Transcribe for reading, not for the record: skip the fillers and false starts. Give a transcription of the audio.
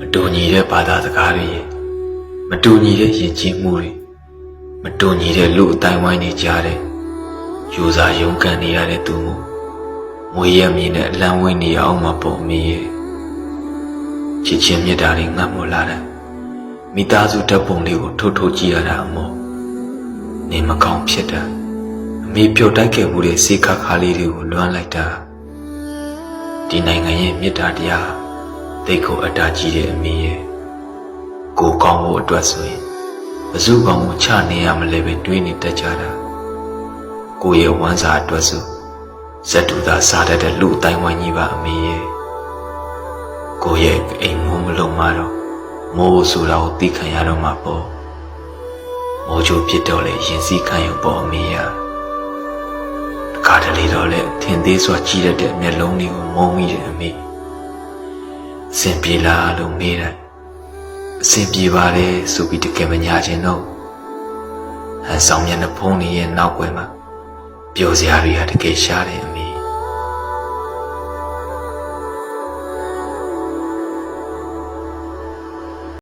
မတူညီတဲ့ဘာသာစကားတွေမတူညီတဲ့ယဉ်ကျေးမှုတွေမတူညီတဲ့လူအတိုင်းဝိုင်းတွေကြားတဲ့ယူစားရုန်းကန်နေရတဲ့သူမို့မွေးရမြင်တဲ့အလံဝင်းနေအောင်မပေါ်မီရဲ့ချစ်ချင်းမြတ်တာတွေငတ်မလာတဲ့မိသားစုဓာတ်ပုံလေးကိုထိုးကြည့်ရတာအမို့နေမကောင်းဖြစ်တာအမေပြုတ်တိုက်ခဲ့မှုတဲ့စေခါခါလေးတွေကိုလွမ်းလိုက်တာဒီနိုင်ငံရဲ့မြတ်တာတရားတိတ်ကိုအတားကြီးတဲ့အမေရဲ့ကိုကောင်းဖို့အတွက်ဆိုရင်ဘယ်သူကောင်းကိုချနေရမလဲပဲတွေးနေတတ်ကြတာကိုရဲ့ဝမ်းစာအတွက်ဆိုဇက်တူသာစားတတ်တဲ့လူအတိုင်းဝိုင်းကြီးပါအမေရဲ့ကိုရဲ့အိမ်မိုးမလုံးမတော့မိုးဆိုတာကိုသိခံရတော့မှာပေါ့မိုးချိုးဖြစ်တော့လေရင်စည်းခံရုံပေါ့အမေရတခါတလေတော့လေထင်သေးစွာကြီးတဲ့မျက်လုံးတွေကိုမုံမိတယ်အမေစင်ပြေလားလို့မေးတယ်အစင်ပြေပါတယ်ဆိုပြီးတကယ်မညာခြင်းတော့ဟန်ဆောင်မျက်နှာဖုံးနေရဲ့နောက်ွယ်မှာပျော်စရာတွေကတကယ်ရှားတယ်အမေ